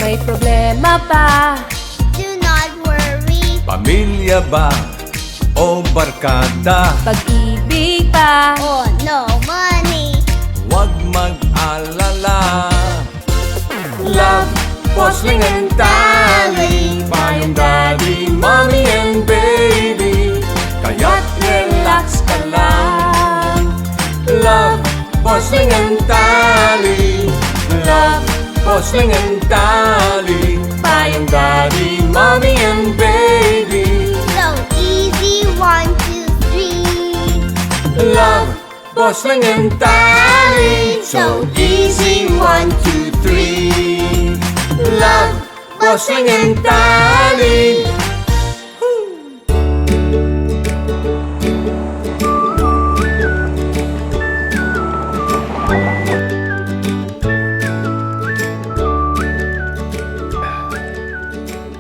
may problema ba? Do not worry. Pamilya ba o barkada? Pag-ibig ba? Oh, no money. Huwag mag-alala. Love, Bossling and Tally, Payong Daddy, Mommy and Baby, kaya't relax ka lang. Love, Bossling and Tally, Love, Bossling and Tally, Payong Daddy, Mommy and Baby, So easy, 1, 2, 3. Love, Bossling and Tally, so easy, 1, 2, 3. Love, Bossling and Tally.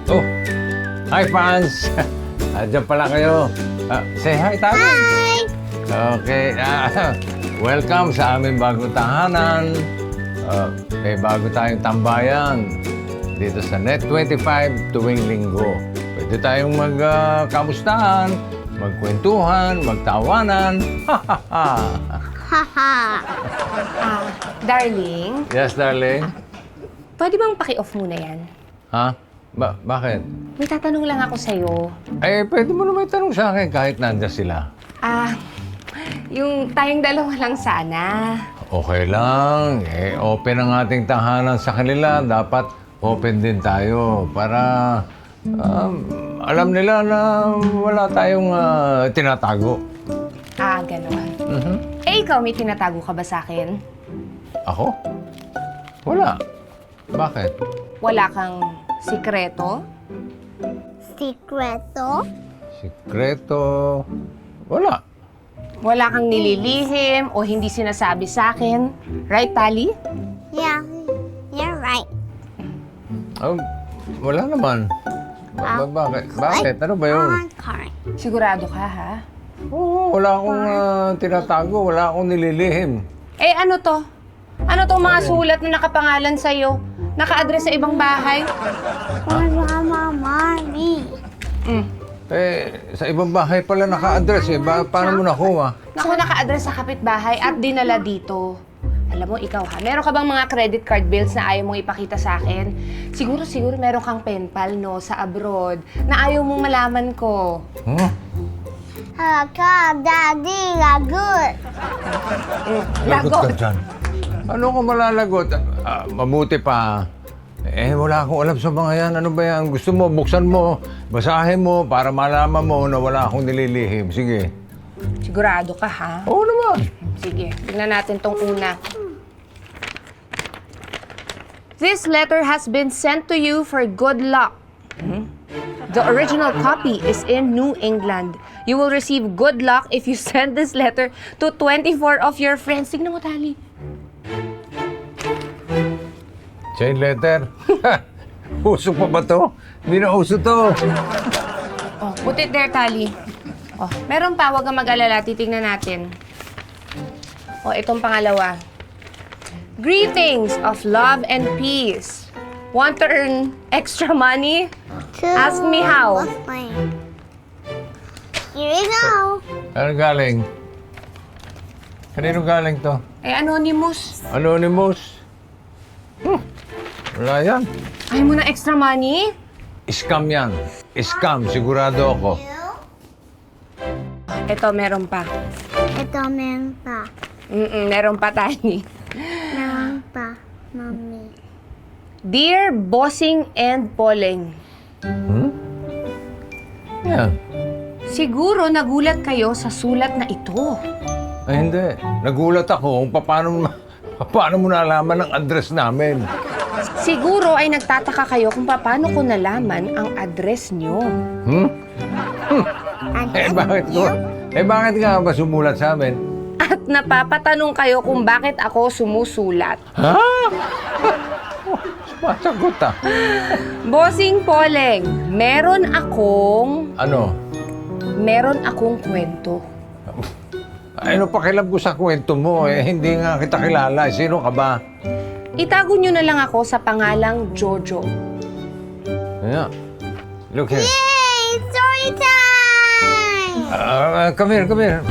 Oh, hi fans! Diyan pala kayo. Say hi, Tami. Hi. Okay, welcome sa aming bagong tahanan. May bago tayong tambayan dito sa Net25 tuwing linggo. Pwede tayong magkamustahan, magkwentuhan, magtawanan. Haha. Darling, Yes, darling. pwede bang paki-off muna yan? Ha? Bakit? May tatanong lang ako sa'yo. Eh, pwede mo naman itanong sa akin kahit nandiyan sila. Yung tayong dalawa lang sana. Okay lang. Open ang ating tahanan sa kanila. Dapat open din tayo para alam nila na wala tayong tinatago. Ganon. Mhm. Ikaw, may tinatago ka ba sa akin? Ako? Wala. Bakit? Wala kang sikreto? Secreto? Sikreto? Wala. Wala kang nililihim o hindi sinasabi sa akin? Right, Tali? Yeah, you're right. Wala naman. Bakit? Bakit? Ano ba yun? Correct. Sigurado ka, ha? Oo, wala akong tinatago. Wala akong nililihim. Eh, ano to? Ano tong mga sulat na nakapangalan sa'yo? Naka-address sa ibang bahay? Mama, mommy. Sa ibang bahay pala naka-address eh. Paano mo nakuha? Naku, naka-address sa kapitbahay at dinala dito. Alam mo, ikaw ha, meron ka bang mga credit card bills na ayaw mong ipakita sa akin? Siguro meron kang pen pal, no, sa abroad, na ayaw mong malaman ko. Huh? Daddy, lagot. Lagot ka dyan. Ano ko malalagot? Mabuti pa. Wala akong alam sa mga yan. Ano ba yan? Gusto mo, buksan mo, basahin mo para malaman mo na wala akong nililihim. Sige. Sigurado ka, ha? Oo naman. Sige, tingnan natin tong una. This letter has been sent to you for good luck. The original copy is in New England. You will receive good luck if you send this letter to 24 of your friends. Tignan mo, Tali. Chain letter. Uso pa ba to? Hindi na uso to. Oh, put it there, Tali. Oh, meron pa, huwag kang mag-alala. Titignan natin. Oh, itong pangalawa. Greetings of love and peace. Want to earn extra money? Ask me how. Here we go. Ano galing? Kanino galing to? Eh, anonymous. Anonymous? Wala yan. Ayaw mo na extra money? Scam yan. Scam, sigurado ako. Ito, meron pa. Ito, meron pa. Meron pa, Tani. Meron pa, mommy. Dear Bossing and Poleng, Yan. siguro nagulat kayo sa sulat na ito. Ay, hindi. Nagulat ako kung paano mo nalaman ang address namin. Siguro ay nagtataka kayo kung paano ko nalaman ang address nyo. Bakit nga ba sumulat sa amin? At napapatanong kayo kung bakit ako sumusulat. Ha? Masagot ah. Bossing Poleng, meron akong kwento. Ano pakialam ko sa kwento mo? Hindi nga kita kilala. Sino ka ba? itago nyo na lang ako sa pangalang Jojo. Yeah. Look here. Yay! Story time! Come here, come here.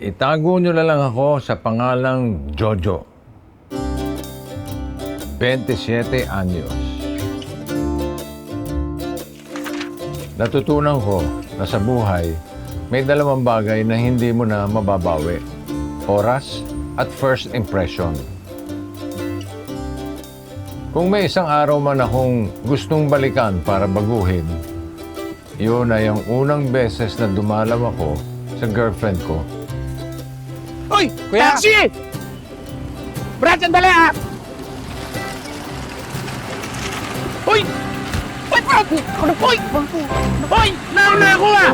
Itago nyo na lang ako sa pangalang Jojo. 27 anyos. Natutunan ko na sa buhay, may dalawang bagay na hindi mo na mababawi. Oras at first impression. Kung may isang araw man akong gustong balikan para baguhin, yun ay ang unang beses na dumalaw ako sa girlfriend ko. Uy! Kuya! Taxi! Brad, sandali ah! Uy! Uy, Brad! Uy! Uy! Nauna ako ah!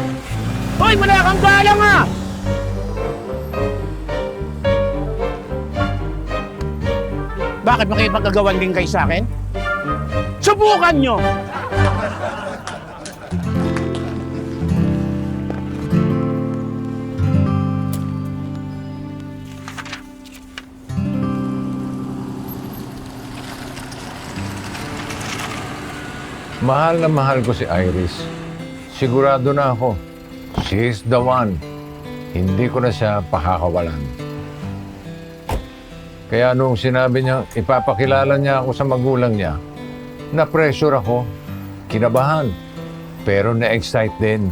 Uy, wala kang galang ah! Bakit makipagkagawan din kayo sa akin? Subukan nyo! Mahal na mahal ko si Iris. Sigurado na ako. She is the one. Hindi ko na siya pakakawalan. Kaya nung sinabi niya, ipapakilala niya ako sa magulang niya, na-pressure ako, kinabahan, pero na-excite din.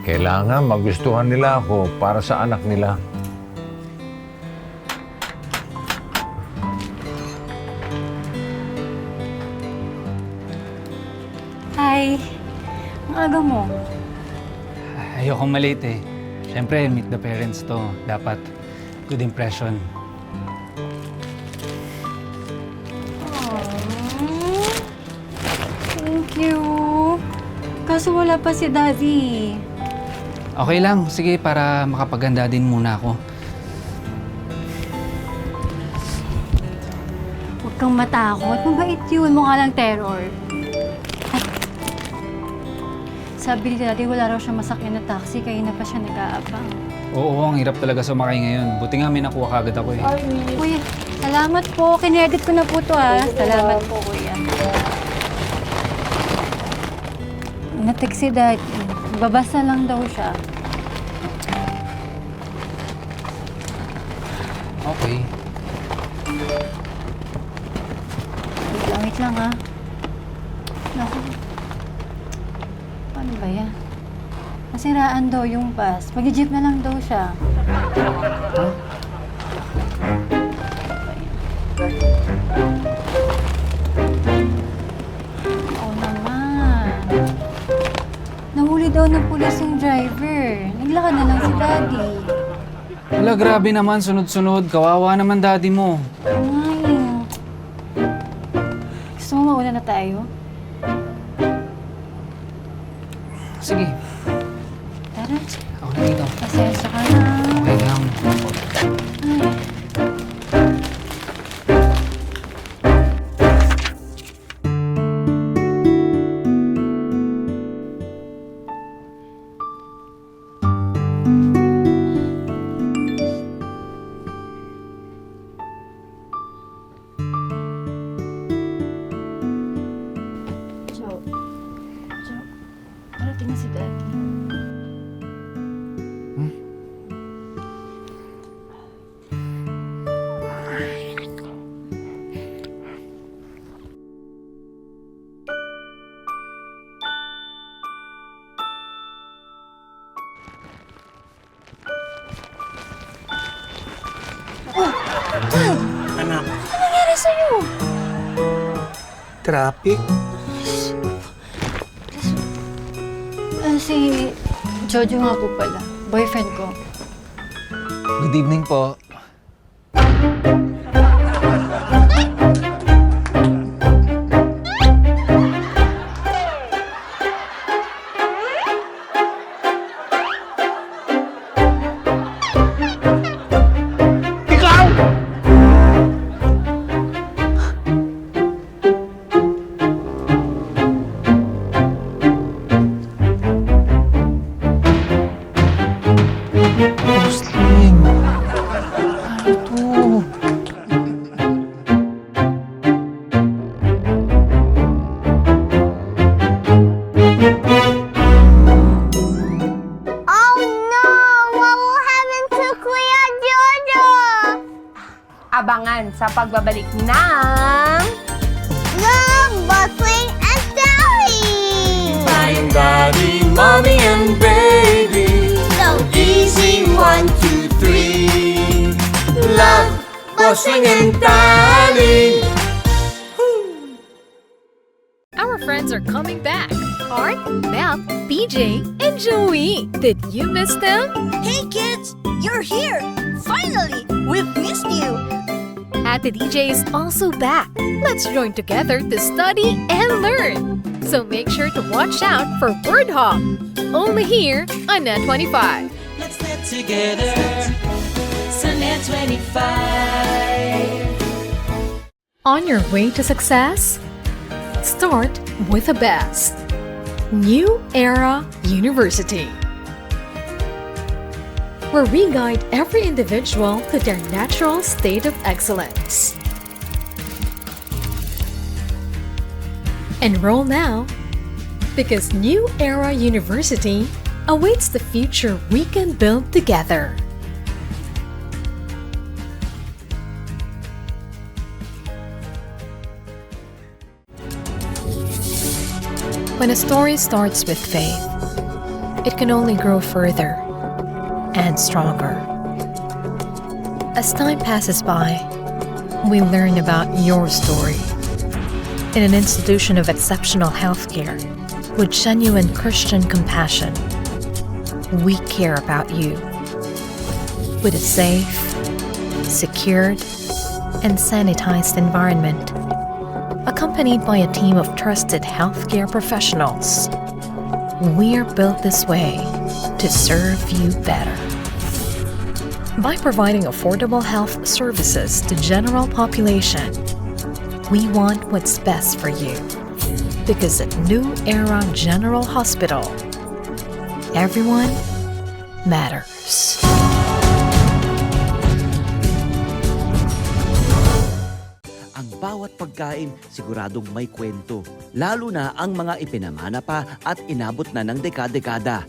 Kailangan magustuhan nila ako para sa anak nila. Hi. Ang aga mo. Ayokong malate eh. Siyempre, meet the parents to. Dapat good impression. Thank you. Kaso wala pa si Daddy. Okay lang. Sige, para makapaganda din muna ako. Huwag kang matakot. Mabait yun. Mukha lang terror. Ay. Sabi ni Daddy, wala raw siya masakyan na taxi. Kaya na pa siya nag-aabang. Oo, ang hirap talaga sumakay ngayon. Buti nga may nakuha kagad ako eh. Kuya, salamat po. Kinedit ko na po to ah. Salamat po, Kuya. Natext si Daddy. Babasa lang daw siya. Okay. Wait lang ah. Naku. Paano ba yan? Nasiraan daw yung bus. Mag-jeep na lang daw siya. Oo naman. Nahuli daw ng pulis yung driver. Naglakad na lang si Daddy. Wala, grabe naman. Sunod-sunod. Kawawa naman daddy mo. Ay. Gusto mo mauna na tayo? Sige. Tara. Ako na dito. Pasensya ka na. Okay lang. Ay. Joe. Joe. Parating na si Daddy. Anak, Ano nangyari sa'yo? traffic? Si Jojo nga po pala. Boyfriend ko. Good evening po. Ikaw! Muslim. abangan sa pagbabalik ng... Love, Bustling, and Telling! Flying Daddy, Mommy, and Baby. So Easy, 1, 2, 3. Love, Bustling, and Darling. Our friends are coming back. Art, Mel, BJ, and Joey. Did you miss them? Hey kids, you're here! Finally, we've missed you! Ate DJ is also back. Let's join together to study and learn. So make sure to watch out for Word Hop. Only here on Net 25. Let's get together. Sunday 25. On your way to success? Start with the best. New Era University, where we guide every individual to their natural state of excellence. Enroll now, because New Era University awaits the future we can build together. When a story starts with faith, it can only grow further and stronger. As time passes by, we learn about your story. In an institution of exceptional healthcare, with genuine Christian compassion, we care about you. With a safe, secured, and sanitized environment, accompanied by a team of trusted healthcare professionals, we are built this way to serve you better. By providing affordable health services to general population, we want what's best for you. Because at New Era General Hospital, everyone matters. Ang bawat pagkain siguradong may kwento, lalo na ang mga ipinamana pa at inabot na ng dekada-dekada.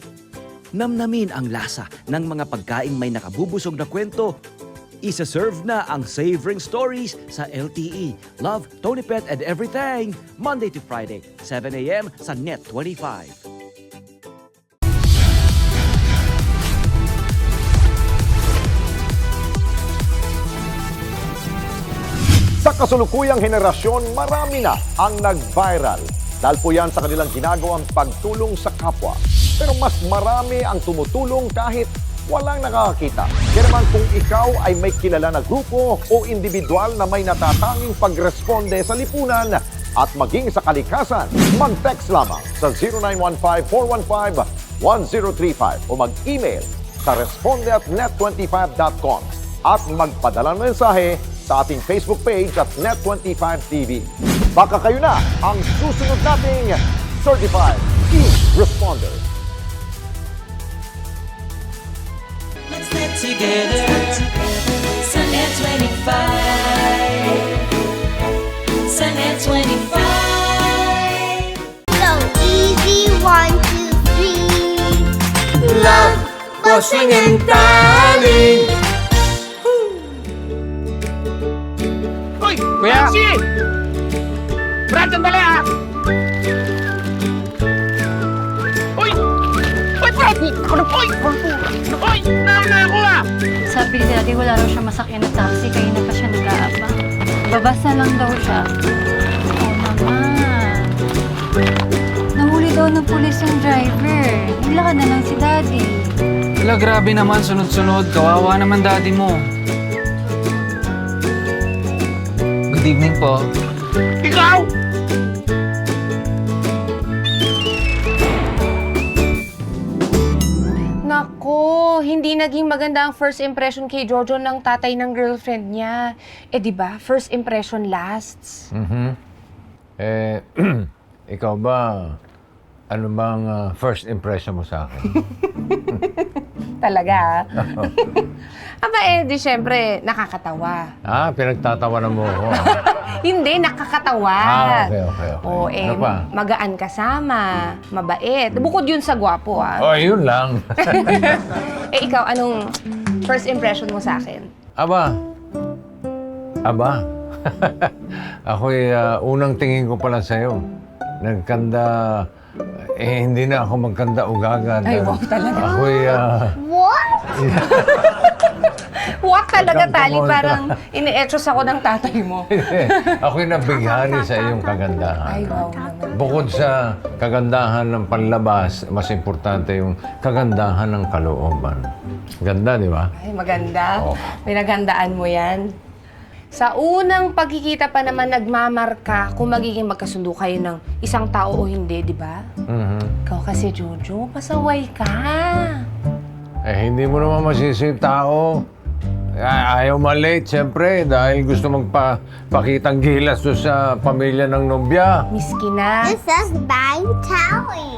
Namnamin ang lasa ng mga pagkaing may nakabubusog na kwento. Isa-serve na ang Savoring Stories sa LTE. Love, Tony Pet, and Everything. Monday to Friday, 7 a.m. sa Net 25. Sa kasulukuyang henerasyon, marami na ang nag-viral. Dahil po yan sa kanilang ginagawang pagtulong sa kapwa. Pero mas marami ang tumutulong kahit walang nakakakita. Kaya naman kung ikaw ay may kilala na grupo o individual na may natatanging pagresponde sa lipunan at maging sa kalikasan, mag-text lamang sa 0915-415-1035 o mag-email sa responde@net25.com at magpadala ng mensahe sa ating Facebook page at Net25TV. Baka kayo na ang susunod nating Certified E-Responder. Let's get together. Sunday 25. Sunday 25. So easy, 1, 2, 3. Love, Bustling, and Darling. Uy! Kuya! Nancy! Brad, sandali ah! Uy! Uy, Brad! Ako na po! Uy! Nauna ako ah! Sabi ni Daddy, wala raw siya masakyan na taxi, kaya na pa siya nag-aabang. Babasa lang daw siya. Oo naman. Nahuli daw ng pulis yung driver. Naglakad na lang si Daddy. Wala, grabe naman, sunod-sunod. Kawawa naman daddy mo. Good evening po. Ikaw! Nako, hindi naging maganda ang first impression kay Jojo ng tatay ng girlfriend niya. Eh di ba, first impression lasts. Ikaw ba, ano bang first impression mo sa akin? Talaga, aba di syempre, nakakatawa. Pinagtatawanan mo ako. Hindi, nakakatawa. Okay. O, Ano pa? magaan kasama, mabait. Bukod yun sa gwapo, Yun lang. ikaw, anong first impression mo sa akin? Aba, Aba, ako'y unang tingin ko pala sa'yo. Nagkanda, hindi na ako magkanda ugaga. Ay, wow talaga. Ako'y, What? Wak talaga, Come Tali. on, Parang ini-etros ako ng tatay mo. ako'y nabighani sa iyong kagandahan. Ay, wow naman. Bukod sa kagandahan ng panlabas, mas importante yung kagandahan ng kalooban. Ganda, di ba? Ay, maganda. Oh. Pinaghandaan mo yan. Sa unang pagkikita pa naman nagmamarka kung magiging magkasundo kayo ng isang tao o hindi, di ba? Mhm. Ikaw kasi, Jojo, pasaway ka. Hindi mo naman masisi yung tao. Ayaw malate, siyempre, dahil gusto magpakitang gilas doon sa pamilya ng nobya. Miski na. This is Bang Tally.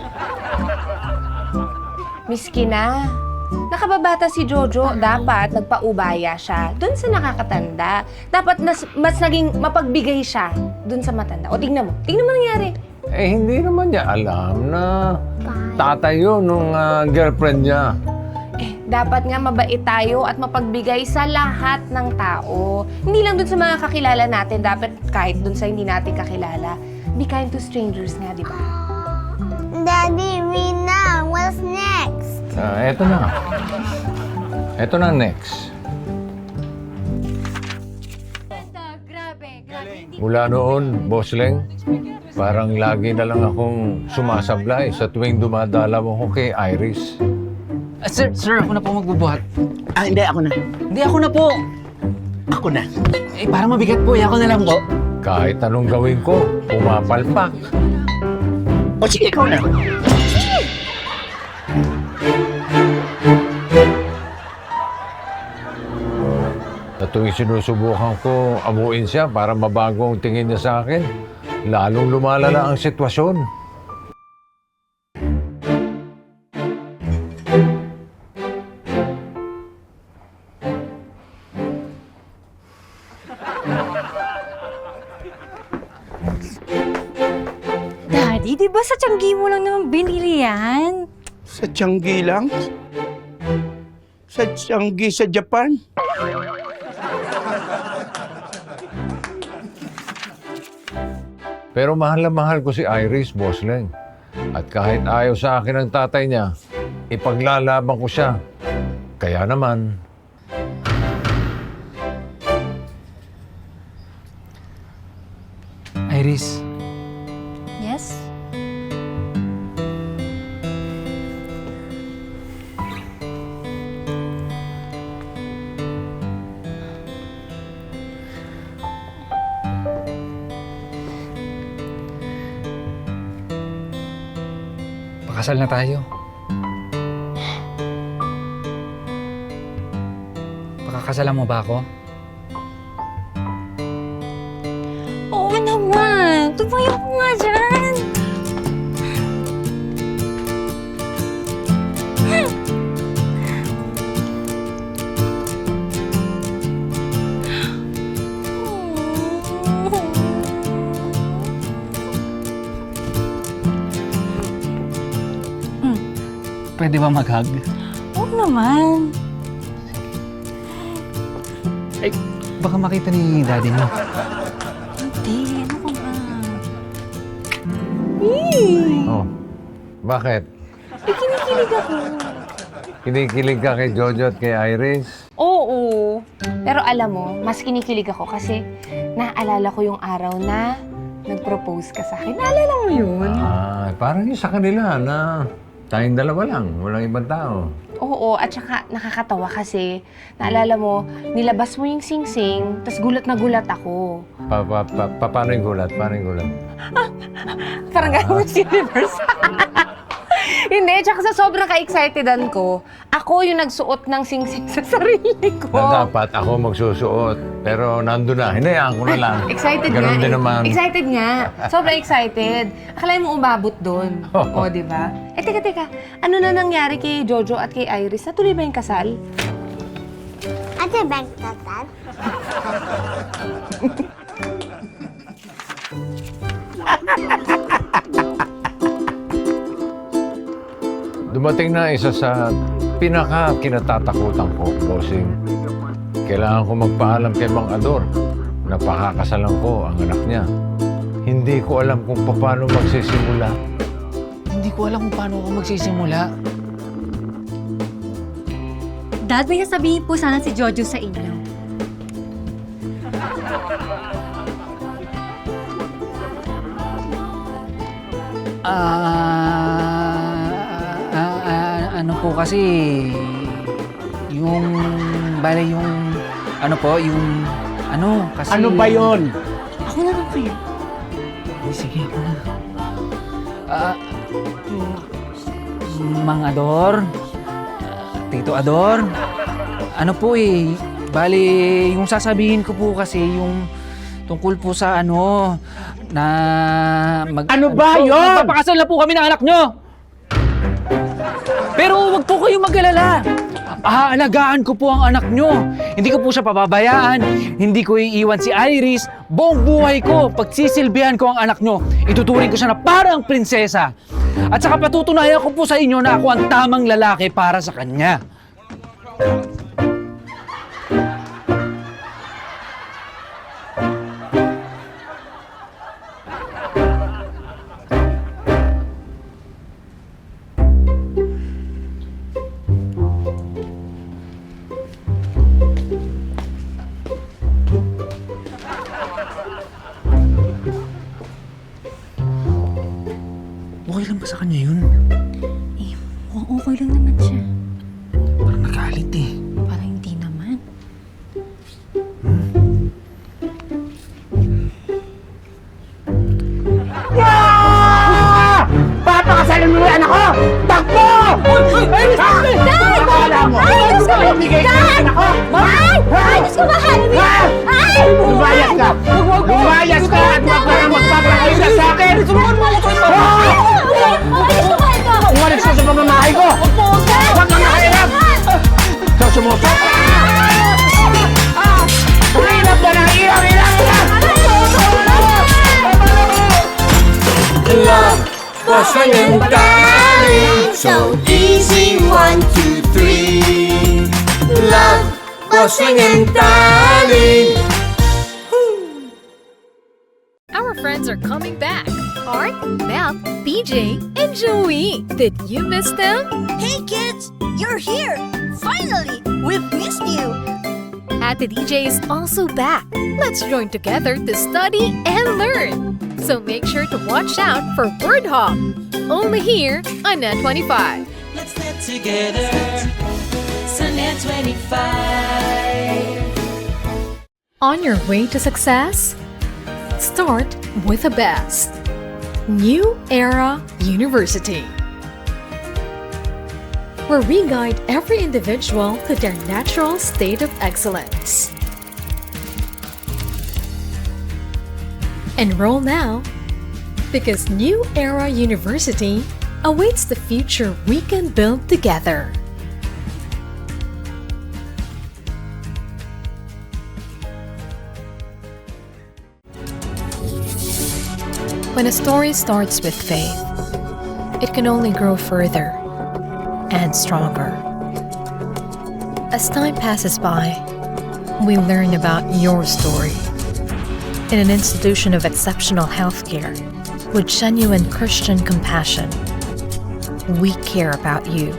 Miski na. Nakababata si Jojo, dapat nagpaubaya siya dun sa nakakatanda. Dapat mas naging mapagbigay siya dun sa matanda. O tingnan mo nangyari. Hindi naman niya alam na tatay yun nung girlfriend niya. Dapat nga mabait tayo at mapagbigay sa lahat ng tao. Hindi lang dun sa mga kakilala natin, dapat kahit dun sa hindi natin kakilala. Be kind to strangers nga, di ba? Daddy, we know. What's next? Eto na. Eto na next. Mula noon, Boss Leng, parang lagi na lang akong sumasablay sa tuwing dumadalaw ako kay Iris. Sir, ako na po magbubuhat. Hindi, ako na. Hindi, ako na po. Ako na. Parang mabigat po. Ako na lang po. Kahit anong gawin ko, pumapalpak. O sige, ikaw na. Sa tuwing sinusubukan ko amuin siya para mabago ang tingin niya sa akin, lalong lumalala ang sitwasyon. Daddy, di ba sa tiyanggi mo lang naman binili yan? Sa Tianggi lang? Sa Tianggi sa Japan? Pero mahal na mahal ko si Iris, Boss Leng. At kahit ayaw sa akin ang tatay niya, ipaglalaban ko siya. Kaya naman, Iris, Yes? pakasal na tayo. Pakakasalan mo ba ako? Oo naman! Tumayo ko nga dyan! Pwede ba mag-hug? Oo naman! Ay, baka makita ni daddy mo. Hindi, ano ka ba? oh, bakit? Kinikilig ako. Kinikilig ka kay Jojo at kay Iris? Oo. Pero alam mo, mas kinikilig ako kasi naalala ko yung araw na nag-propose ka sa akin. Naalala mo yun? Parang yung sa kanila na tayong dalawa lang, walang ibang tao. Oo, at saka nakakatawa kasi naalala mo, nilabas mo yung sing-sing, tas gulat na gulat ako. Paano yung gulat? Paano yung gulat? Parang gano'n si Universe. Hindi, tsaka sa sobrang ka-excitedan ko, ako yung nagsuot ng sing-sing sa sarili ko. Na dapat ako magsusuot, pero nandun na, hinayaan ko na lang. Excited Ganun nga. din naman. Excited nga. Sobrang excited. Akala mo umabot doon. O, di ba? Teka. Ano na nangyari kay Jojo at kay Iris? Natuloy ba yung kasal? Ate Bang Tatal. Dumating na isa sa pinaka-kinatatakutan ko, bossing. Kailangan ko magpaalam kay Mang Ador napakakasalan ko ang anak niya. Hindi ko alam kung paano magsisimula. Hindi ko alam kung paano ako magsisimula. Dad, may sasabihin po sana si Jojo sa inyo. Ano po kasi, yung, bale yung, ano po, yung, ano, kasi... Ano ba yon? Ako na lang kayo. Sige, ako na. Mang Ador, Tito Ador, ano po bali, yung sasabihin ko po kasi, yung tungkol po sa ano, na Ano ba yun? Magpapakasal na po kami ng anak nyo! Pero wag po kayong mag-alala. Aalagaan ko po ang anak nyo. Hindi ko po siya pababayaan. Hindi ko iiwan si Iris. Buong buhay ko, pagsisilbihan ko ang anak nyo. Ituturing ko siya na parang prinsesa. At saka patutunayan ko po sa inyo na ako ang tamang lalaki para sa kanya. Okay lang ba sa kanya yun? Okay lang naman siya. Parang nagalit eh. Parang hindi naman. Papakasalan mo yung anak ko! Takbo! Ay, akala mo? Mamimigay ka ng anak ko! Ay, Diyos ko, mahal mo yan! Ay! Lumayas ka! Lumayas ka at wag ka na magpapakain ka sa akin! Ay, Diyos ko, mahal ko! Umalis ka sa pamamahay ko! Huwag kang nakahirap! Sa sumuso! Hirap na ng hirap! Love, boyfriend and darling, so easy, 1, 2, 3. Love, boyfriend and darling. Our friends are coming back. Art, Mel, BJ, and Joey. Did you miss them? Hey kids, you're here! Finally! We've missed you! Ate DJ is also back. Let's join together to study and learn. So make sure to watch out for Word Hop. Only here on Net 25. Let's get together. Sunday 25. On your way to success? Start with the best. New Era University, where we guide every individual to their natural state of excellence. Enroll now, because New Era University awaits the future we can build together. When a story starts with faith, it can only grow further and stronger. As time passes by, we learn about your story. In an institution of exceptional healthcare, with genuine Christian compassion, we care about you.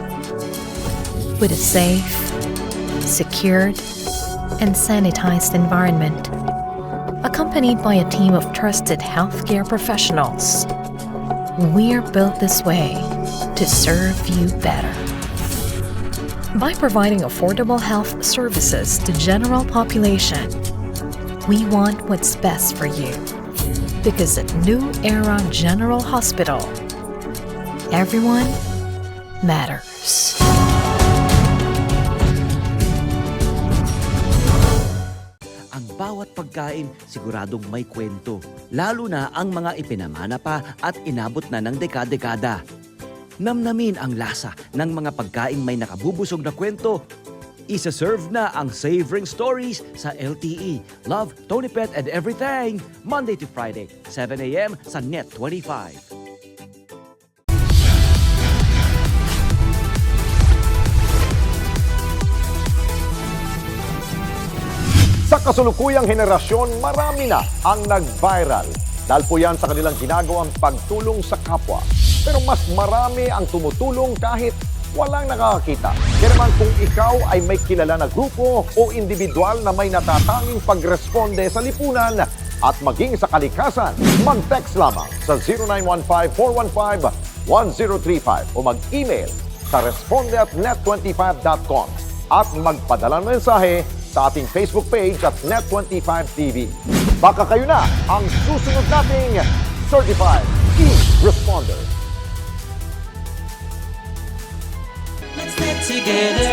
With a safe, secured, and sanitized environment, accompanied by a team of trusted healthcare professionals, we're built this way to serve you better. By providing affordable health services to general population, we want what's best for you. Because at New Era General Hospital, everyone matters. Ang bawat pagkain siguradong may kwento, lalo na ang mga ipinamana pa at inabot na ng dekada-dekada. Namnamin ang lasa ng mga pagkaing may nakabubusog na kwento. Isa-serve na ang Savoring Stories sa LTE. Love, Tony Pet, and Everything. Monday to Friday, 7 a.m. sa Net 25. Sa kasulukuyang henerasyon, marami na ang nag-viral. Dahil po yan sa kanilang ginagawang pagtulong sa kapwa. Pero mas marami ang tumutulong kahit walang nakakakita. Kaya naman kung ikaw ay may kilala na grupo o individual na may natatanging pagresponde sa lipunan at maging sa kalikasan, mag-text lamang sa 0915-415-1035 o mag-email sa responde@net25.com at magpadala ng mensahe sa ating Facebook page at Net25TV. Baka kayo na ang susunod nating Certified E-Responder. Let's get together.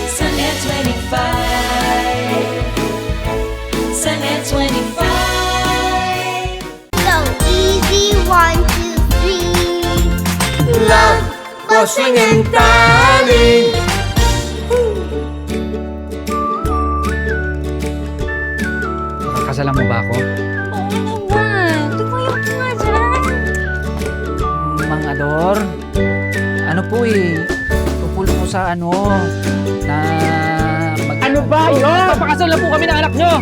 Sunday 25. Sunday 25. So easy, 1, 2, 3. Love, bossing and darling. Makakasalan mo ba ako? Oo naman. Tumayo ka nga dyan. Mang Ador, ano po tupulo po sa ano, na Ano ba yun? Papakasalan po kami ng anak nyo!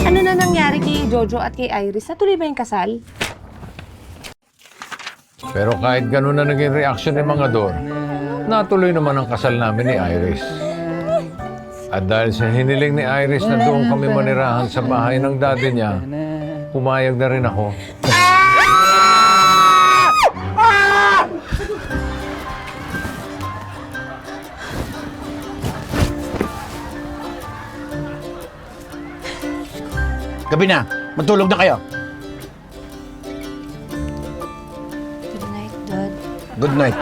Ano na nangyari kay Jojo at kay Iris? Natuloy ba yung kasal? Pero kahit ganun na naging reaksyon ni Mang Ador, natuloy naman ang kasal namin ni Iris. At dahil sa hiniling ni Iris na doon kami manirahan sa bahay ng daddy niya, pumayag na rin ako. Gabi na. Matulog na kayo. Good night, Dad. Good night.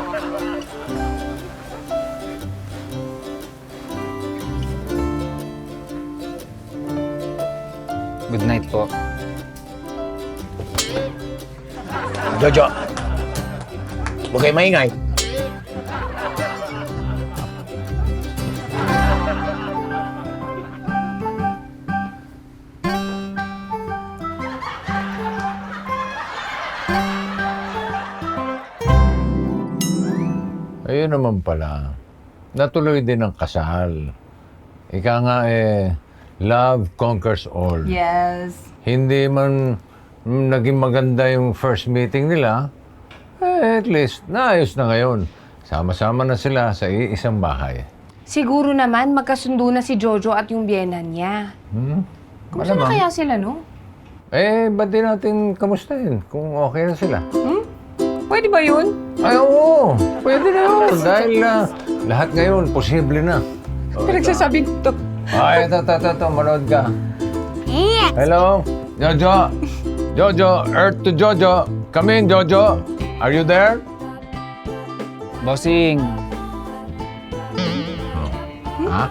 Good night po. Jojo. Huwag kayo maingay. Ayun naman pala, natuloy din ang kasal. Ika nga love conquers all. Yes. Hindi man naging maganda yung first meeting nila, at least naayos na ngayon. Sama-sama na sila sa iisang bahay. Siguro naman magkasundo na si Jojo at yung biyenan niya. Kumusta na Malamang. kaya sila, no? Ba't di natin kamustahin kung okay na sila? Pwede ba yun? Ay, oo. Pwede na yun. Dahil lahat ngayon, posible na. Pinagsasabi to. Ay, ito. Manood ka. Hello? Jojo? Jojo, Earth to Jojo. Come in, Jojo. Are you there? Bossing, Ha?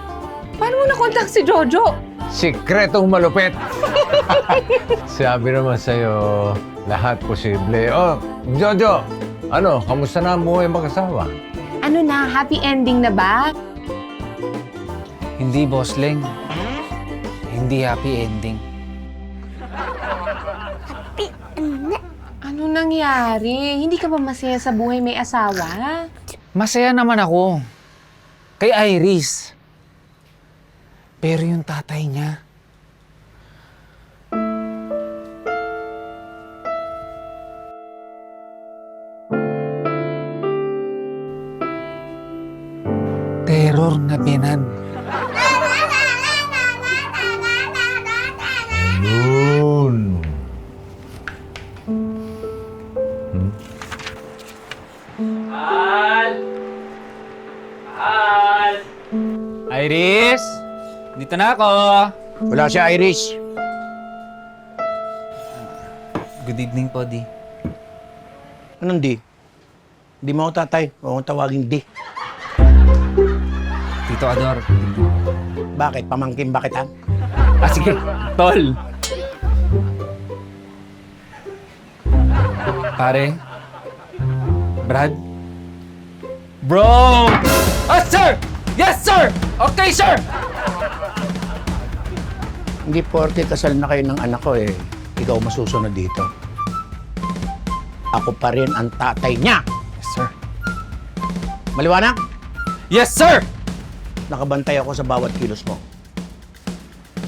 Paano mo na-contact si Jojo? Sikretong malupit. Sabi naman sa'yo, lahat posible. Oh, Jojo, ano, kamusta na ang buhay mag-asawa? Ano na, happy ending na ba? hindi Boss Leng. Hindi happy ending. Ano nangyari? Hindi ka ba masaya sa buhay may asawa? Masaya naman ako. Kay Iris. Pero yung tatay niya, terror na binan. Ayun. Iris! Dito na ako! Wala si Iris. Good evening po, Di. Anong di? Di mo ako tatay. Huwag akong tawagin di. Tito Ador. Bakit? Pamangkin ba kita? Ah, sige. Tol. Pare. Brad. Bro! Ah, sir! Okay, sir! Hindi porke kasal na kayo ng anak ko ikaw masusunod dito. Ako pa rin ang tatay niya. Yes, sir. Maliwanag? Yes, sir! Nakabantay ako sa bawat kilos mo.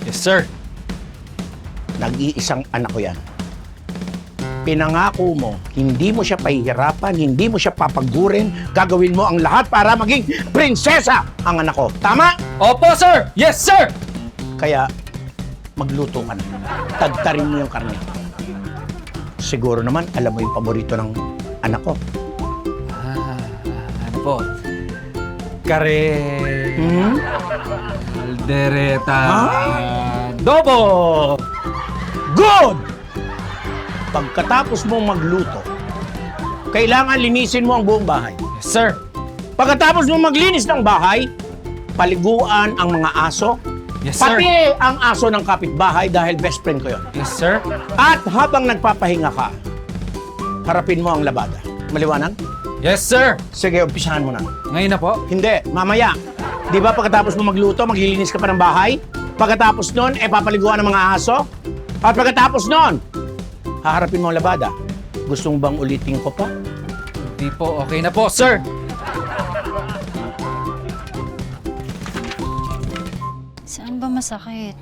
Yes, sir. Nag-iisang anak ko yan. Pinangako mo, hindi mo siya pahihirapan, hindi mo siya papagurin, gagawin mo ang lahat para maging prinsesa ang anak ko. Tama? Opo, sir! Yes, sir! Kaya, magluto ka na. Tagtarin mo yung karne. Siguro naman, alam mo yung paborito ng anak ko. Ano po? Kare... Aldereta... Dobo! Good! Pagkatapos mong magluto, kailangan linisin mo ang buong bahay. Yes, sir. Pagkatapos mong maglinis ng bahay, paliguan ang mga aso, Yes, sir. pati ang aso ng kapitbahay dahil best friend ko yun. Yes, sir. At habang nagpapahinga ka, harapin mo ang labada. Maliwanag? Yes, sir. Sige, umpisahan mo na. Ngayon na po? Hindi, mamaya. Di ba pagkatapos mo magluto, maglilinis ka pa ng bahay? Pagkatapos nun, papaliguan ng mga aso? At pagkatapos nun, haharapin mo ang labada. Gusto mo bang ulitin ko pa? Hindi po. Okay na po, sir. Saan ba masakit?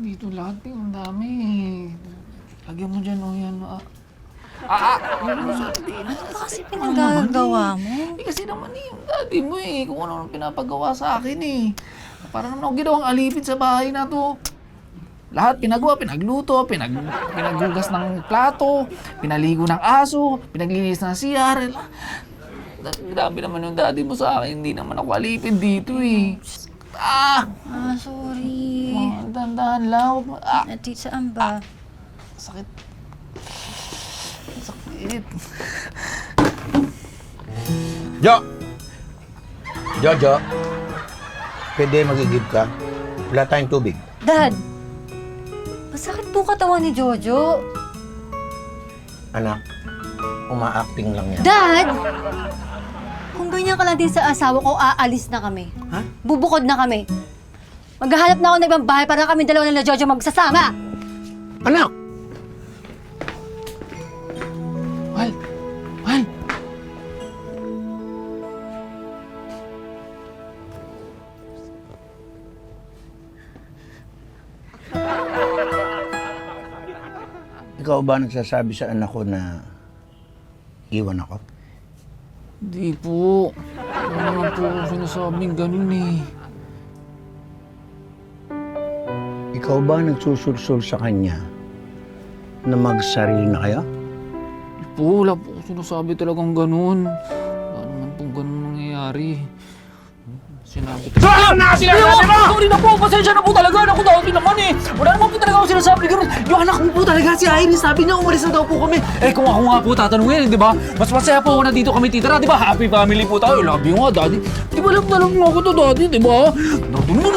Dito lahat eh. Ang dami. Lagyan mo dyan, yan. Ano ba kasi pinagagawa mo? Kasi naman yung daddy mo kung ano pinapagawa sa akin Para naman ako ginawang alipin sa bahay na to. Lahat pinagawa, pinagluto, pinaghugas ng plato, pinaligo ng aso, pinaglinis ng CR. Grabe naman yung daddy mo sa akin. Hindi naman ako alipin dito Sorry. Dahan-dahan lang. Ati, saan ba? Sakit. Sakit. Jojo, pwede magigib ka? Wala tayong tubig. Dad! Masakit po katawan ni Jojo. Anak, uma-acting lang yan. Dad! Kung ganyan ka lang din sa asawa ko, aalis na kami. Ha? Bubukod na kami. Maghahanap na ako ng ibang bahay para kami dalawa na Jojo magsasama. Anak! Mahal! Mahal! Ikaw ba nagsasabi sa anak ko na iwan ako? Hindi po. Ano naman po ako sinasabing ganun Ikaw ba nagsusulsul sa kanya na magsarili na kayo? Hindi po, wala po ako sinasabi talagang ganun. Wala naman pong ganun nangyayari. Sinabi ko. Saan na sinasabi mo? Sorry na po, pasensya na po talaga. Ako daw din naman Wala naman po talaga ako sinasabi ganun. Yung anak mo po talaga si Iris, sabi niya umalis na daw po kami. Kung ako nga po tatanungin, di ba? Mas masaya po ako na dito kami titira, di ba? Happy family po tayo. Love you nga, daddy. Di ba alam na lang ako to, daddy, di ba? Daddy naman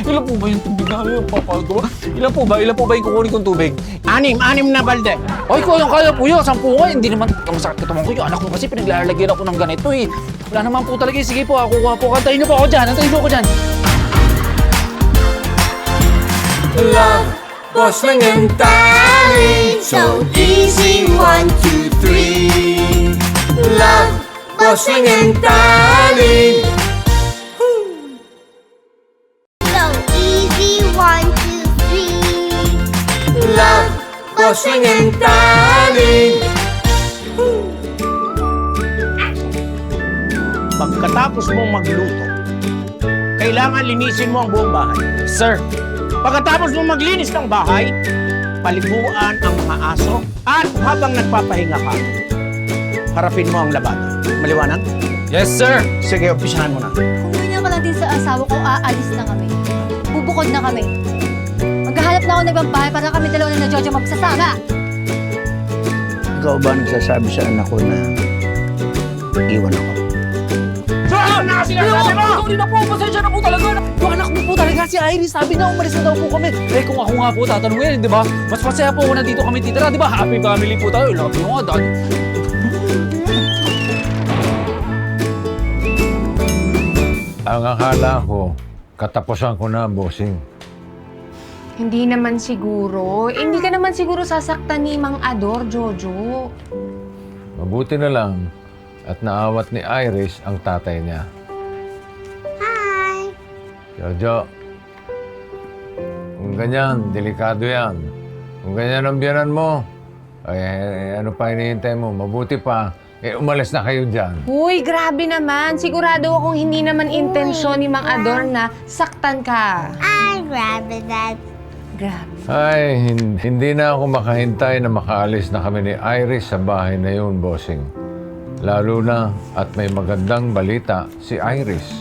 Ilan po ba yung tubig na papagawa? Ilan po ba yung kukunin kong tubig? Anim na balde. Ay, kaya po yun. 10 nga. Hindi naman masakit katawan ko. Yung anak ko kasi pinaglalagyan ako ng ganito Wala naman po talaga. Sige po, ako kuha po. Kantayin niyo po ako dyan. Kantayin niyo ako dyan. Love, bossing and darling, so easy, 1, 2, 3. Love, bossing and darling. So easy, 1, 2, 3. Love, bossing and darling. Pagkatapos mong magluto, kailangan linisin mo ang buong bahay. Sir. Pagkatapos mong maglinis ng bahay, paliguan ang mga aso, at habang nagpapahinga ka, harapin mo ang labada. Maliwanag? Yes, sir. Sige, umpisahan mo na. Kung ganyan ka lang din sa asawa ko, aalis na kami. Bubukod na kami. Maghahanap na ako ng ibang bahay para kami dalawa na Jojo magsasama. Ikaw ba nagsasabi sa anak ko na iwan ako? Saan na sinasabi mo? Sorry na po, pasensya na po talaga. Yung anak mo po talaga si Iris, sabi niya umalis na daw po kami. Kung ako nga po tatanungin, di ba? Mas masaya po ako na dito kami titira, di ba? Happy family po tayo. Love you nga, daddy. Ang akala ko, katapusan ko na, bossing. Hindi naman siguro. Hindi ka naman siguro sasaktan ni Mang Ador, Jojo. Mabuti na lang at naawat ni Iris ang tatay niya. Hi! Jojo, kung ganyan, delikado yan. Kung ganyan ang biyanan mo, ay ano pa hinihintay mo? Mabuti pa, umalis na kayo dyan. Uy, grabe naman. Sigurado akong hindi naman intensyon ni Mang Ador na saktan ka. Ay, grabe that. Grabe. Ay, hindi na ako makahintay na makaalis na kami ni Iris sa bahay na yun, bossing. Lalo na at may magandang balita si Iris.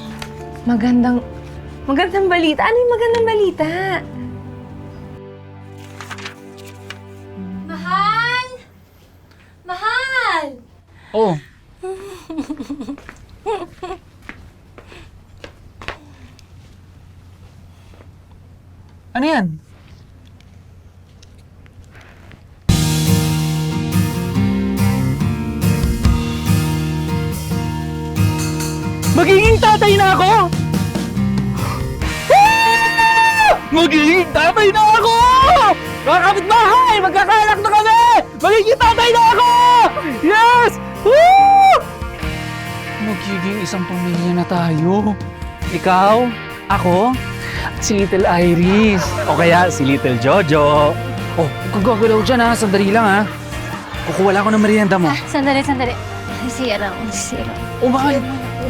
Magandang balita? Ano yung magandang balita? Mahal! Mahal! Oh, ano yan? Magiging tatay na ako! Ah! Magiging tatay na ako! Mga kapitbahay! Magkakaanak na kami! Magiging tatay na ako! Yes! Woo! Magiging isang pamilya na tayo. Ikaw, ako, at si Little Iris. O kaya si Little Jojo. Oh, kung gagalaw dyan ha, sandali lang ha. Kukuha ko ng merienda mo. Sandali. Sisira ko. O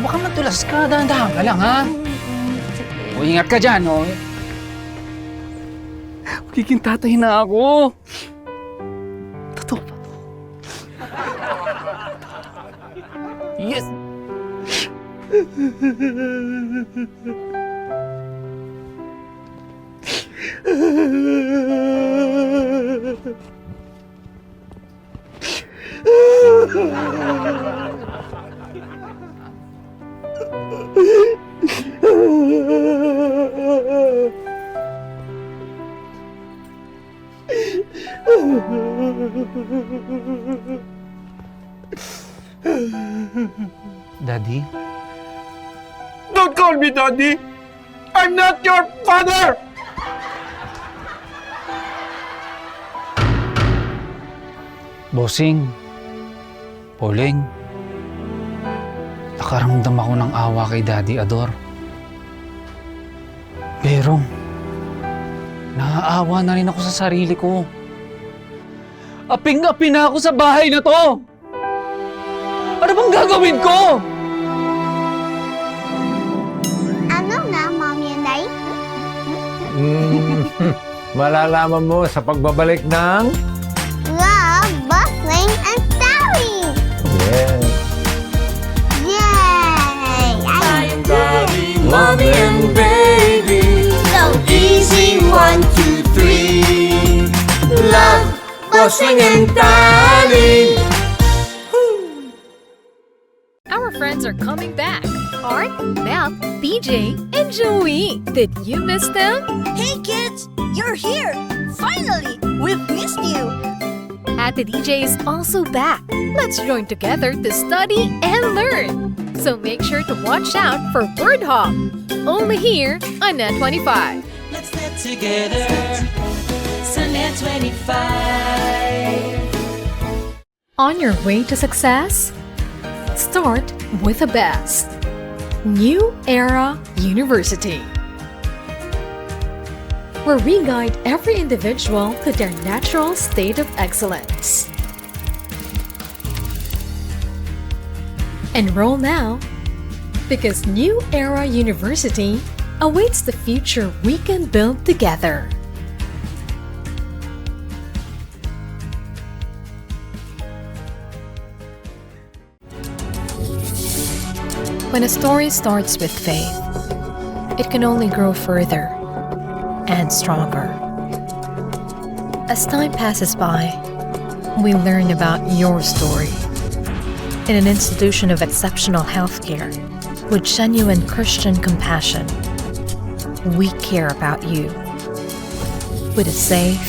baka matulas ka, dahan-dahan ka lang ha. O ingat ka dyan, o. Magiging tatay na ako. Totoo ba to? Yes! Daddy? Don't call me Daddy! I'm not your father! Bossing, Pauling, nakaramdam ako ng awa kay Daddy Ador. Pero, naaawa na rin ako sa sarili ko. Aping-api na ako sa bahay na to! Ano bang gagawin ko? Ano na, Mommy and I? Malalaman mo sa pagbabalik ng... Love, Bustling, and Starring! Yes. Yay! I'm Daddy, Mommy and Baby. so Easy, 1, 2, 3. Love, Bossing and Darling. Our friends are coming back. Art, Mel, BJ, and Joey. Did you miss them? Hey kids, you're here! Finally! We've missed you! Ate DJ is also back. Let's join together to study and learn. So make sure to watch out for Word Hop. Only here on Net 25. Let's get together. Sunday 25. On your way to success? Start with the best. New Era University, where we guide every individual to their natural state of excellence. Enroll now, because New Era University awaits the future we can build together. When a story starts with faith, it can only grow further and stronger. As time passes by, we learn about your story. In an institution of exceptional healthcare, with genuine Christian compassion, we care about you. With a safe,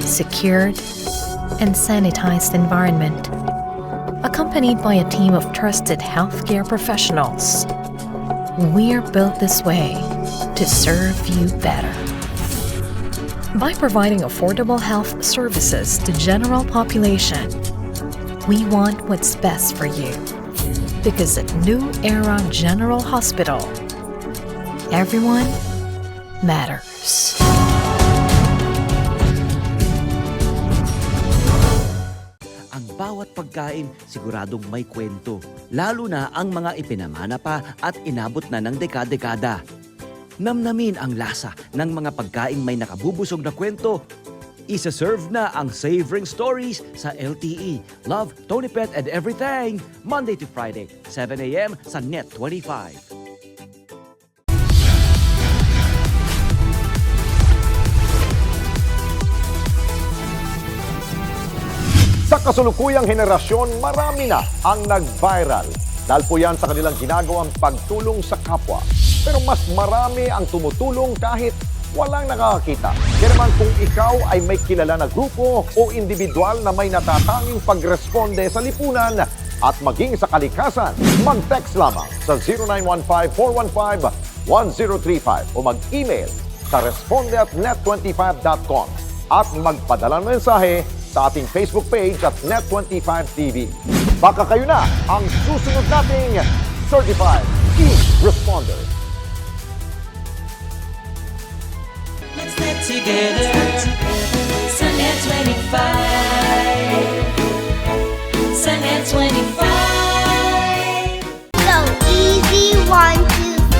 secured, and sanitized environment, accompanied by a team of trusted healthcare professionals, We're built this way to serve you better. By providing affordable health services to general population, we want what's best for you. Because at New Era General Hospital, everyone matters. Ang bawat pagkain siguradong may kwento, lalo na ang mga ipinamana pa at inabot na ng dekada-dekada. Namnamin ang lasa ng mga pagkaing may nakabubusog na kwento. Isa-serve na ang Savoring Stories sa LTE. Love, Tony Pet and Everything. Monday to Friday, 7 a.m. sa Net 25. Sa kasulukuyang henerasyon, marami na ang nag-viral. Dahil po yan sa kanilang ginagawang pagtulong sa kapwa. Pero mas marami ang tumutulong kahit walang nakakakita. Kaya naman kung ikaw ay may kilala na grupo o individual na may natatanging pagresponde sa lipunan at maging sa kalikasan, mag-text lamang sa 0915-415-1035 o mag-email sa responde@net25.com at magpadala ng mensahe sa ating Facebook page at Net25TV. Baka kayo na ang susunod nating Certified Key Responder. Let's get together. Sunday 25. Sunday 25. So easy, 1,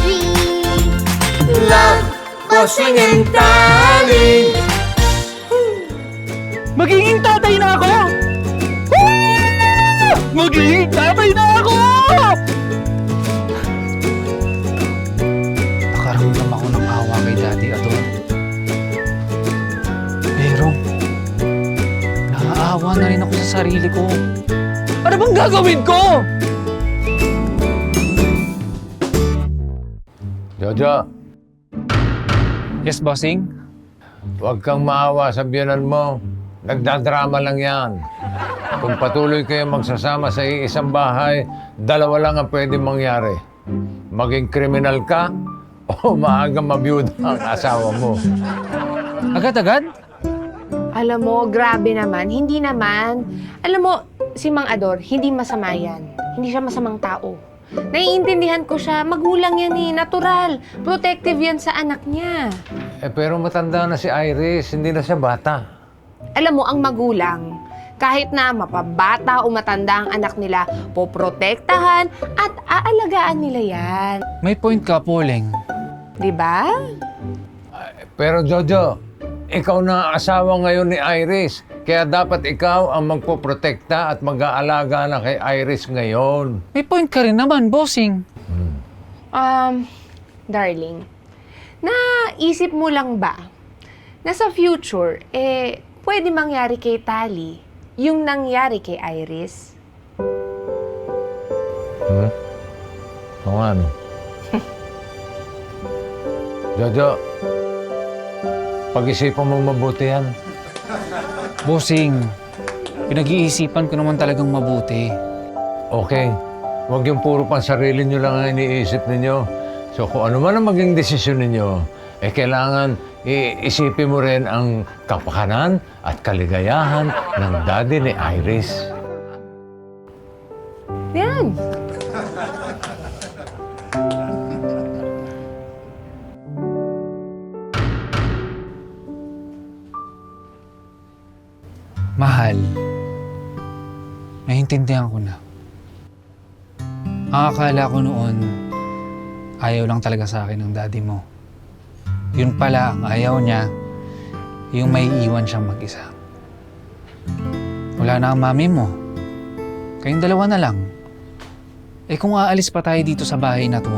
2, 3. Love, bossing and darling. Magiging tatay na ako! Woo! Magiging tatay na ako! Nakaramdam ako ng awa kay Daddy Ador. Pero, naaawa na rin ako sa sarili ko. Ano bang gagawin ko? Jojo, Yes, bossing? huwag kang maawa sa biyanan mo. Nagdadrama lang yan. Kung patuloy kayo magsasama sa iisang bahay, dalawa lang ang pwede mangyari. Maging kriminal ka o maagang mabiyuda ang asawa mo. Agad-agad? Alam mo, grabe naman. Hindi naman. Alam mo, si Mang Ador, hindi masama yan. Hindi siya masamang tao. Naiintindihan ko siya. Magulang yan eh. Natural. Protective yan sa anak niya. Pero matanda na si Iris, hindi na siya bata. Alam mo, ang magulang, kahit na mapabata o matanda ang anak nila, poprotektahan at aalagaan nila yan. May point ka, Poleng. Diba? Pero Jojo, ikaw na ang asawa ngayon ni Iris. Kaya dapat ikaw ang magpoprotekta at mag-aalaga na kay Iris ngayon. May point ka rin naman, bossing. Darling, naisip mo lang ba na sa future, pwede mangyari kay Tali yung nangyari kay Iris? O ano? Jojo, pag-isipan mo mabuti yan. Bossing, pinag-iisipan ko naman talagang mabuti. Okay, huwag yung puro pang sarili nyo lang ang iniisip ninyo. So kung ano man ang maging desisyon ninyo, kailangan iisipin mo rin ang kapakanan at kaligayahan ng daddy ni Iris. Yan. Mahal, naiintindihan ko na. Ang akala ko noon, ayaw lang talaga sa akin ng daddy mo. Yun pala, ang ayaw niya, yung may iwan siyang mag-isa. Wala na ang mami mo. Kayong dalawa na lang. Kung aalis pa tayo dito sa bahay na to,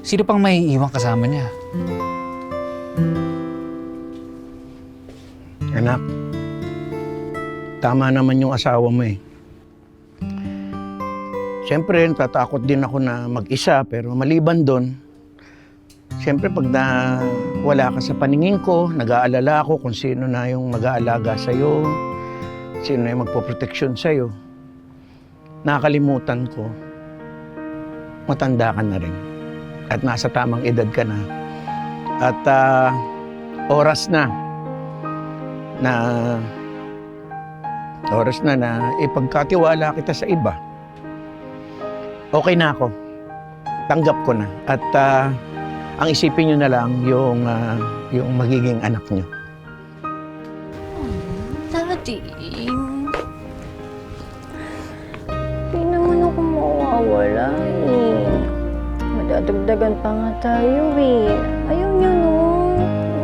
sino pang may iwan kasama niya? Anak, tama naman yung asawa mo eh. Siyempre, natatakot din ako na mag-isa, pero maliban doon, siyempre pag wala ka sa paningin ko, nag-aalala ako kung sino na yung mag-aalaga sa'yo, sino na yung magpoproteksyon sa'yo. Nakakalimutan ko, matanda ka na rin. At nasa tamang edad ka na. At oras na ipagkatiwala kita sa iba. Okay na ako. Tanggap ko na. At ang isipin nyo na lang yung magiging anak nyo. Daddy, di naman ako mawawala eh. Madadagdagan pa nga tayo eh. Ayaw niyo no.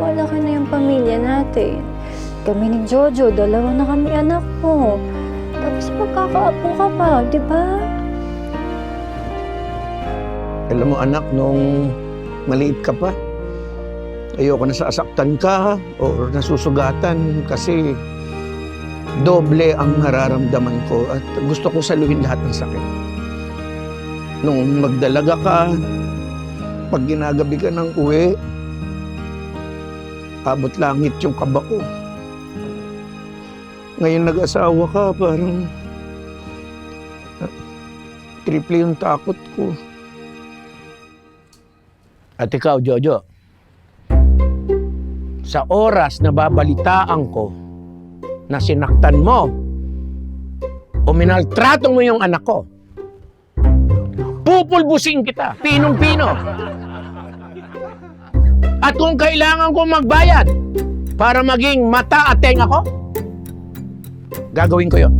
Malaki na yung pamilya natin. Kami ni Jojo, 2 na kami anak mo. Tapos magkakaapo ka pa, di ba? Alam mo anak, nung maliit ka pa, ayoko na sasaktan ka o nasusugatan kasi doble ang nararamdaman ko at gusto ko saluhin lahat ng sakit. Nung magdalaga ka, pag ginagabi ka ng uwi, abot langit yung kaba ko. Ngayon nag-asawa ka, parang triple yung takot ko. At ikaw, Jojo, sa oras na babalitaan ko na sinaktan mo o minaltrato mo yung anak ko, pupulbusin kita, pinong-pino. At kung kailangan kong magbayad para maging mata at tenga ko, gagawin ko yun.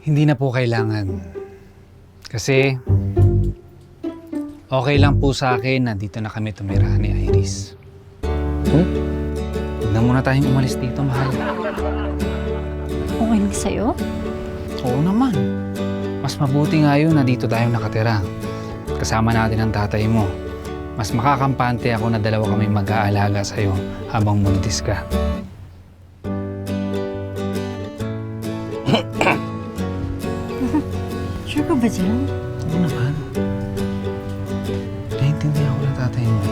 Hindi na po kailangan. Kasi okay lang po sa akin na dito na kami tumira ni Iris. Huwag na muna tayong umalis dito, mahal. Okay lang sa'yo? Oo naman. Mas mabuti nga yun na dito tayong nakatira. Kasama natin ang tatay mo. Mas makakampante ako na 2 kami mag-aalaga sa'yo habang buntis ka. Sure ka ba dyan? Oo naman. Naintindihan ko na tatay mo.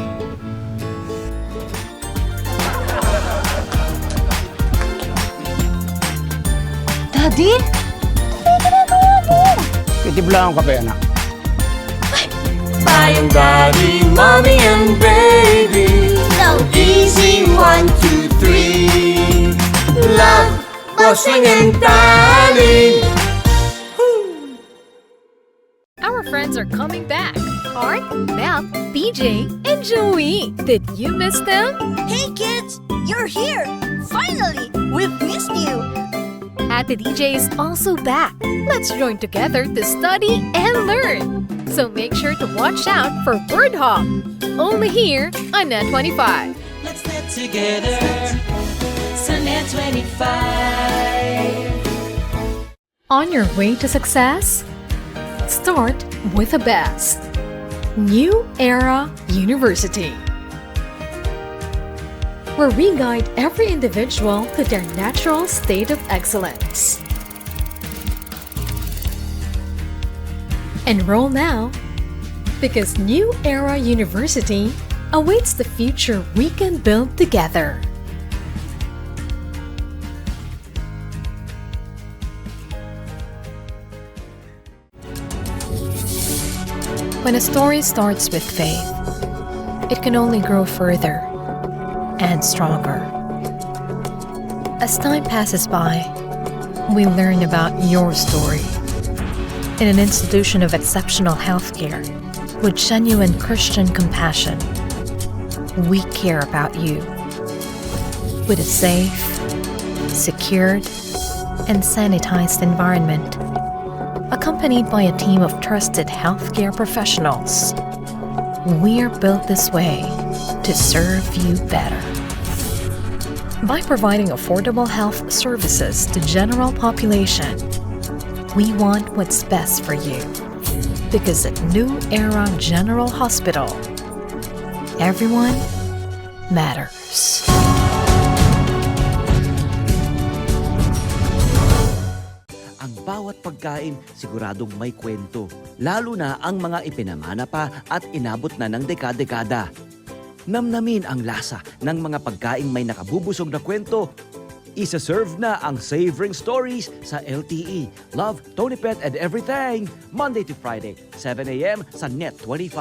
Daddy? Ano yung ginagawa mo? Titiblaan ko kape, anak. Buying daddy, mommy and baby. So easy, 1, 2, 3. Love, bossing and darling. Our friends are coming back. Art, Mel, BJ, and Joey. Did you miss them? Hey kids, you're here! Finally! We've missed you! Ate DJ is also back. Let's join together to study and learn. So make sure to watch out for Word Hop. Only here on Net 25. Let's get together. Sunday 25. On your way to success? Start with the best. New Era University, where we guide every individual to their natural state of excellence. Enroll now, because New Era University awaits the future we can build together. When a story starts with faith, it can only grow further and stronger. As time passes by, we learn about your story. In an institution of exceptional healthcare, with genuine Christian compassion, we care about you. With a safe, secured, and sanitized environment, accompanied by a team of trusted healthcare professionals, we're built this way to serve you better. By providing affordable health services to general population, we want what's best for you. Because at New Era General Hospital, everyone matters. Ang bawat pagkain siguradong may kwento, lalo na ang mga ipinamana pa at inabot na ng dekada-dekada. Namnamin ang lasa ng mga pagkaing may nakabubusog na kwento. Isa-serve na ang Savoring Stories sa LTE. Love, Tony Pet, and everything. Monday to Friday, 7 a.m. sa Net 25.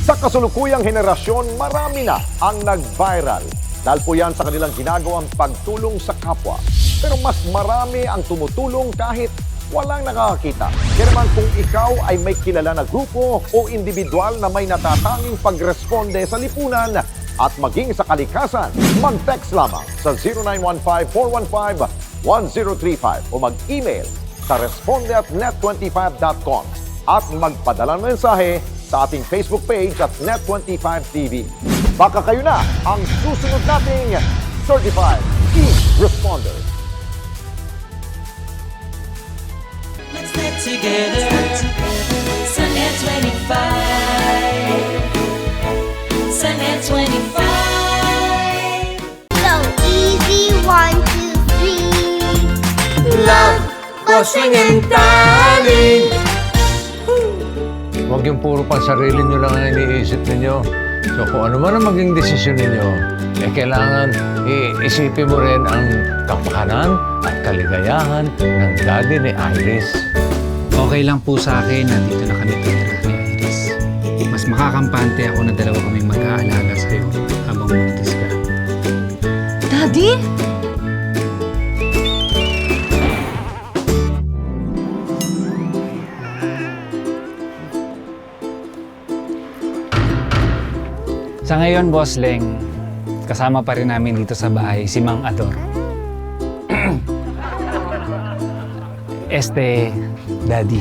Sa kasulukuyang henerasyon, marami na ang nag-viral. Dahil po yan sa kanilang ginagawang pagtulong sa kapwa. Pero mas marami ang tumutulong kahit walang nakakakita. Kaya naman kung ikaw ay may kilala na grupo o individual na may natatanging pagresponde sa lipunan at maging sa kalikasan, mag-text lamang sa 0915-415-1035 o mag-email sa responde@net25.com at magpadala ng mensahe sa ating Facebook page at Net25TV. Baka kayo na ang susunod nating Certified Key Responder. Let's get together. Sa Net 25. Sa Net 25. So easy, 1, 2, 3. Love, bossing and darling. Huwag yung puro pang sarili nyo lang ang iniisip ninyo. So kung ano man ang maging desisyon ninyo, kailangan iisipin mo rin ang kapakanan at kaligayahan ng daddy ni Iris. Okay lang po sa akin na dito na kami tumira ni Iris. Mas makakampante ako na dalawa kami mag-aalaga sa'yo habang buntis ka. Daddy? Sa ngayon, Boss Leng, kasama pa rin namin dito sa bahay si Mang Ador. Daddy.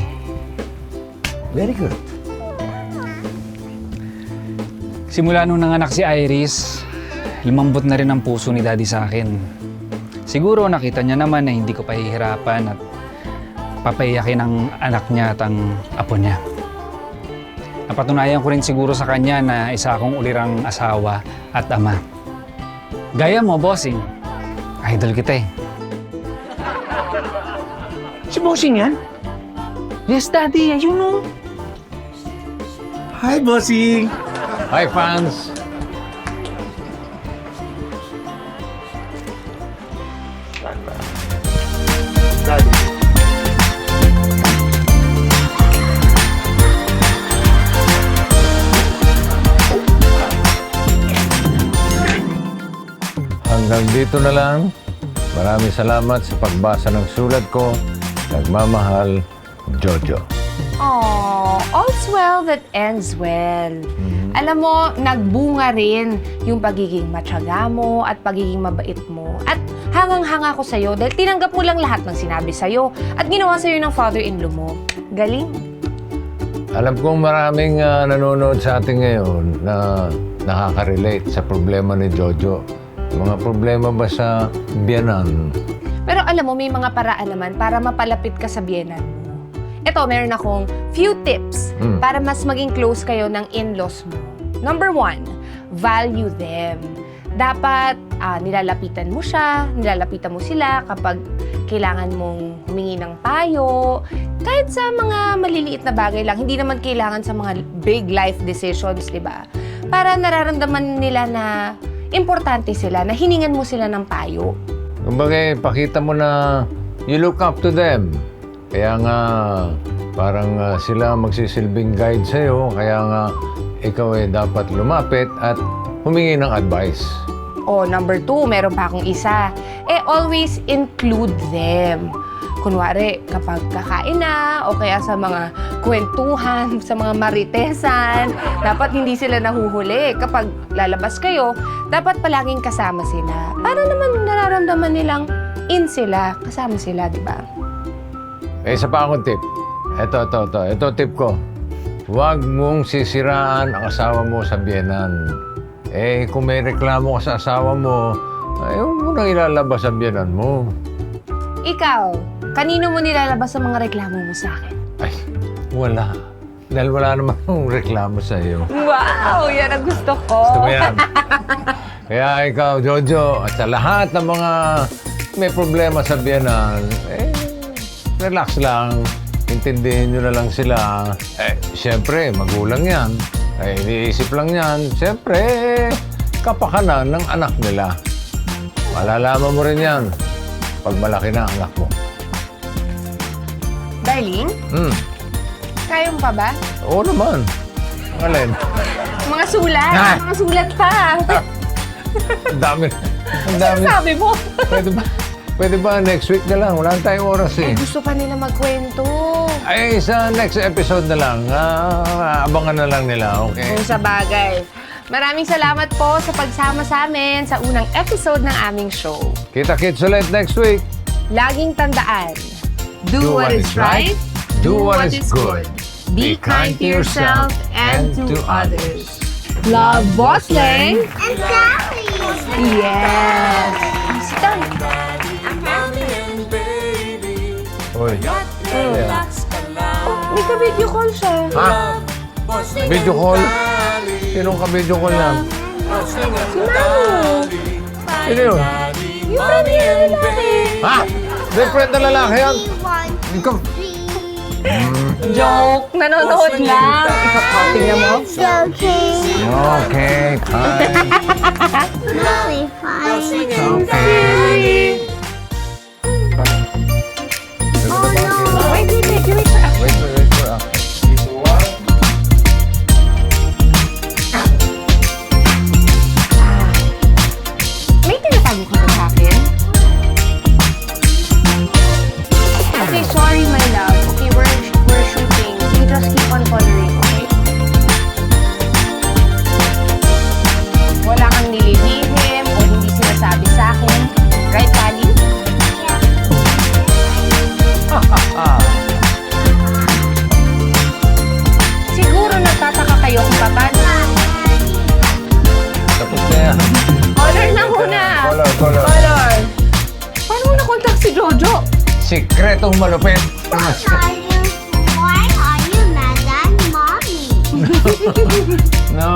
Very good. Simula nung nanganak si Iris, lumambot na rin ang puso ni Daddy sa akin. Siguro nakita niya naman na hindi ko pahihirapan at papaiyakin ang anak niya at ang apo niya. Napatunayan ko rin siguro sa kanya na isa akong ulirang asawa at ama. Gaya mo, Bossing. Idol kita eh. Si Bossing yan? Yes, Daddy. Ayun o. Hi, Bossing. Hi, fans! Hanggang dito na lang. Maraming salamat sa pagbasa ng sulat ko. Nagmamahal, Jojo. Aww, all's well that ends well. Alam mo, nagbunga rin yung pagiging matyaga mo at pagiging mabait mo. At hangang-hanga ko sa'yo dahil tinanggap mo lang lahat ng sinabi sa'yo at ginawa sa'yo ng father-in-law mo. Galing. Alam kong maraming nanonood sa atin ngayon na nakaka-relate sa problema ni Jojo. Mga problema ba sa biyanan? Pero alam mo, may mga paraan naman para mapalapit ka sa biyenan mo. Ito, meron akong few tips para mas maging close kayo ng in-laws mo. Number 1, value them. Dapat nilalapitan mo siya, nilalapitan mo sila kapag kailangan mong humingi ng payo. Kahit sa mga maliliit na bagay lang, hindi naman kailangan sa mga big life decisions, di ba? Para nararamdaman nila na importante sila, na hiningan mo sila ng payo. Kumbaga, pakita mo na you look up to them. Kaya nga, parang sila magsisilbing guide sa'yo. Kaya nga, ikaw dapat lumapit at humingi ng advice. Number 2, meron pa akong isa. Always include them. Kunwari, kapag kakain na, o kaya sa mga kwentuhan, sa mga maritesan, dapat hindi sila nahuhuli. Kapag lalabas kayo, dapat palaging kasama sila. Para naman nararamdaman nilang in sila, kasama sila, di ba? Isa pa akong tip. Ito tip ko. Huwag mong sisiraan ang asawa mo sa biyenan. Kung may reklamo ka sa asawa mo, huwag mo nang ilalabas sa biyenan mo. Ikaw, kanino mo nilalabas ang mga reklamo mo sa akin? Ay, wala. Dahil wala naman akong reklamo sa iyo. Wow! Yan ang gusto ko. Gusto mo yan? Kaya ikaw, Jojo, at sa lahat ng mga may problema sa biyenan, relax lang. intindihin nyo na lang sila. Siyempre, magulang yan. Iniisip lang yan. Siyempre, kapakanan ng anak nila. Malalaman mo rin yan pag malaki na ang anak mo. Darling, kaya mo pa ba? Oo naman. Ang alin? Mga sulat! Mga sulat pa! Ang dami. Ang dami. Sabi mo! Pwede ba next week na lang? Wala tayong oras eh. Gusto pa nila magkwento. Ay, sa next episode na lang. Abangan na lang nila, okay? Kung sa bagay. Maraming salamat po sa pagsama sa amin sa unang episode ng aming show. Kita-kits ulit next week. Laging tandaan, do what is right, do what is good. Be kind to yourself and to others. Love, Boss Leng And Sally! Yes! Sit down. Uy. May ka-video call siya. Ha? Video call? Sinong ka-video call na? Si Manu. Sino yun? Yung friend niya na lalaki. Ha? May friend na lalaki yan? Ikaw. Joke. Nanonood lang. Tingnan mo. Joking. Okay, fine. Really fine. Okay. Oh no. Wait for us. Wait for us. May tinatago ka ba sa akin? Okay, sorry my love. Okay, we're shooting. You just keep on coloring, okay? Wala kang nililihim o hindi sinasabi sa akin. Right, Tali? Siguro nagtataka kayo kung paano. Tapos na yan. Color na muna. Color. Paano mo na-contact si Jojo? Sikretong malupit. Why are you mad at mommy? No.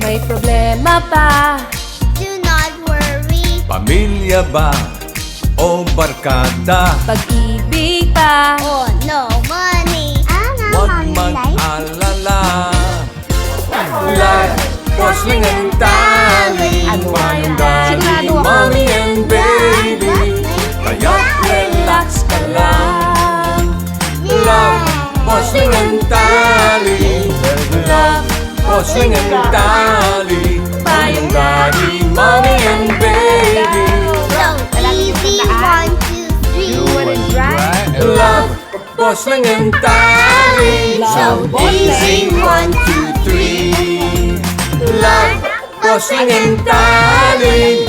May problema pa. Do not worry. Pamilya ba o barkada? Pag-ibig pa. Oh no, money. Huwag mag-alala. Love, Bossling and Tally. Mayong daddy, Sigurado ako. mommy and baby. Kaya relax ka lang. Love, Bossling and Tally. Love, Bossling and Tally. Mayong daddy, mommy and baby. So easy. 1, 2, 3. Do what is right. Love, Bossling and Tally. So easy, 1, 2, 3. Love, Bossling and Tally.